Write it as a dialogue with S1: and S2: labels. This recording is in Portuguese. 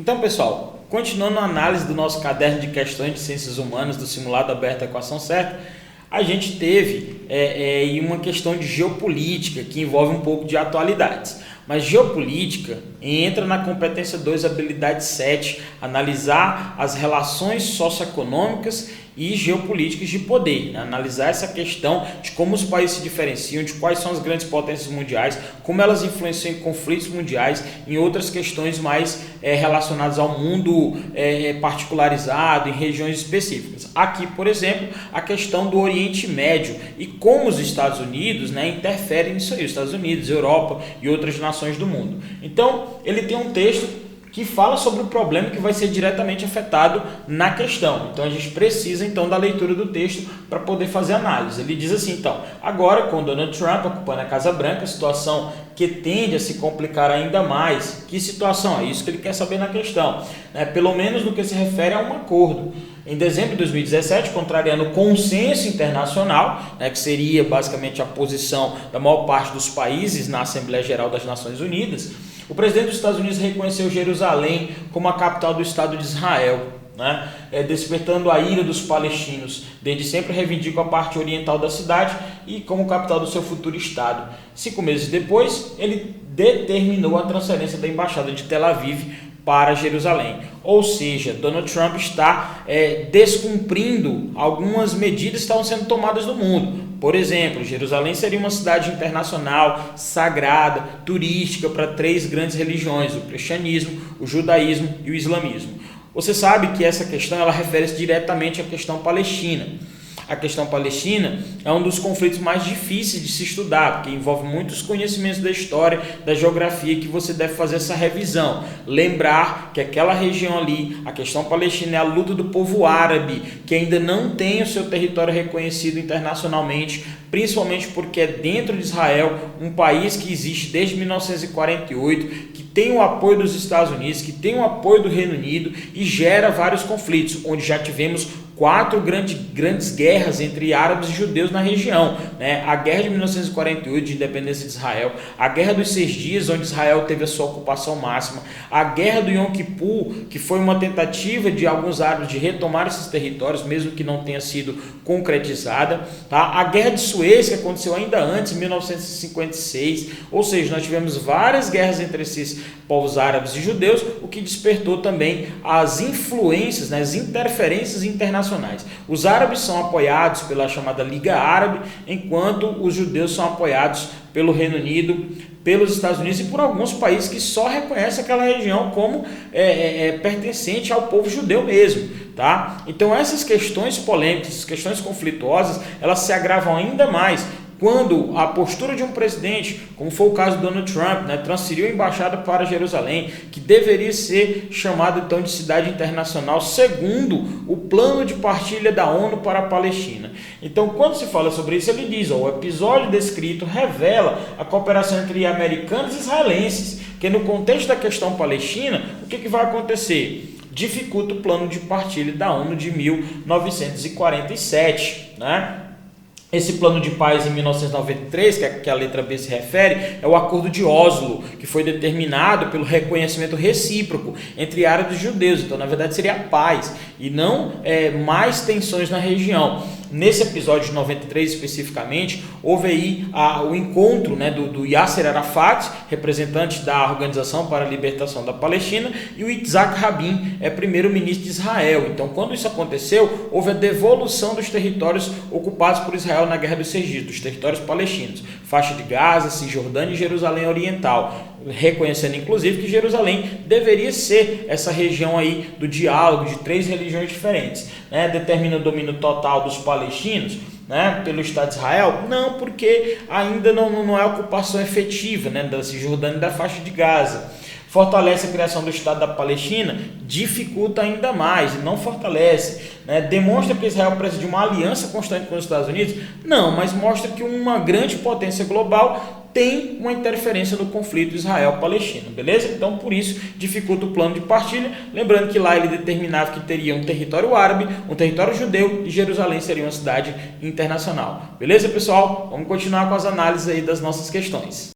S1: Então, pessoal, continuando a análise do nosso caderno de questões de ciências humanas do simulado aberto à equação certa, a gente teve uma questão de geopolítica que envolve um pouco de atualidades. Mas geopolítica entra na competência 2, habilidade 7, analisar as relações socioeconômicas e geopolíticas de poder, né? Analisar essa questão de como os países se diferenciam, de quais são as grandes potências mundiais, como elas influenciam em conflitos mundiais, em outras questões mais relacionadas ao mundo particularizado, em regiões específicas. Aqui, por exemplo, a questão do Oriente Médio e como os Estados Unidos, né, interferem nisso aí, os Estados Unidos, Europa e outras nações do mundo. Então, ele tem um texto que fala sobre o problema que vai ser diretamente afetado na questão. Então, a gente precisa então da leitura do texto para poder fazer análise. Ele diz assim, então, agora com Donald Trump ocupando a Casa Branca, a situação que tende a se complicar ainda mais. Que situação? É isso que ele quer saber na questão, né? Pelo menos no que se refere a um acordo. Em dezembro de 2017, contrariando o consenso internacional, né, que seria basicamente a posição da maior parte dos países na Assembleia Geral das Nações Unidas, o presidente dos Estados Unidos reconheceu Jerusalém como a capital do Estado de Israel, né, despertando a ira dos palestinos. Desde sempre reivindicam a parte oriental da cidade e como capital do seu futuro Estado. 5 meses depois, ele determinou a transferência da embaixada de Tel Aviv para Jerusalém. Ou seja, Donald Trump está descumprindo algumas medidas que estavam sendo tomadas no mundo. Por exemplo, Jerusalém seria uma cidade internacional, sagrada, turística para 3 grandes religiões, o cristianismo, o judaísmo e o islamismo. Você sabe que essa questão ela refere-se diretamente à questão palestina. A questão palestina é um dos conflitos mais difíceis de se estudar, porque envolve muitos conhecimentos da história, da geografia, que você deve fazer essa revisão. Lembrar que aquela região ali, a questão palestina é a luta do povo árabe, que ainda não tem o seu território reconhecido internacionalmente, principalmente porque é dentro de Israel, um país que existe desde 1948, que tem o apoio dos Estados Unidos, que tem o apoio do Reino Unido e gera vários conflitos, onde já tivemos 4 grandes guerras entre árabes e judeus na região, né? A guerra de 1948 de independência de Israel, a guerra dos 6 dias, onde Israel teve a sua ocupação máxima, a guerra do Yom Kippur, que foi uma tentativa de alguns árabes de retomar esses territórios, mesmo que não tenha sido concretizada, tá? A guerra de Suez, que aconteceu ainda antes, em 1956, ou seja, nós tivemos várias guerras entre esses povos árabes e judeus, o que despertou também as influências, né, as interferências internacionais. Os árabes são apoiados pela chamada Liga Árabe, enquanto os judeus são apoiados pelo Reino Unido, pelos Estados Unidos e por alguns países que só reconhecem aquela região como pertencente ao povo judeu mesmo, tá? Então essas questões polêmicas, essas questões conflituosas, elas se agravam ainda mais quando a postura de um presidente, como foi o caso do Donald Trump, né, transferiu a embaixada para Jerusalém, que deveria ser chamada então de cidade internacional, segundo o plano de partilha da ONU para a Palestina. Então, quando se fala sobre isso, ele diz, o episódio descrito revela a cooperação entre americanos e israelenses, que no contexto da questão palestina, o que vai acontecer? Dificulta o plano de partilha da ONU de 1947, né? Esse plano de paz em 1993, que a letra B se refere, é o Acordo de Oslo, que foi determinado pelo reconhecimento recíproco entre árabes e judeus. Então, na verdade, seria a paz e não mais tensões na região. Nesse episódio de 93 especificamente, houve aí o encontro, né, do Yasser Arafat, representante da Organização para a Libertação da Palestina, e o Yitzhak Rabin, primeiro-ministro de Israel. Então, quando isso aconteceu, houve a devolução dos territórios ocupados por Israel na Guerra dos 6 Dias, dos territórios palestinos, faixa de Gaza, Cisjordânia e Jerusalém Oriental, reconhecendo inclusive que Jerusalém deveria ser essa região aí do diálogo de 3 religiões diferentes, né? Determina o domínio total dos palestinos, né, pelo Estado de Israel? Não, porque ainda não é ocupação efetiva, né, da Cisjordânia e da faixa de Gaza. Fortalece a criação do Estado da Palestina? Dificulta ainda mais, e não fortalece, né? Demonstra que Israel precisa de uma aliança constante com os Estados Unidos? Não, mas mostra que uma grande potência global tem uma interferência no conflito Israel-Palestina, beleza? Então, por isso, dificulta o plano de partilha, lembrando que lá ele determinava que teria um território árabe, um território judeu, e Jerusalém seria uma cidade internacional. Beleza, pessoal? Vamos continuar com as análises aí das nossas questões.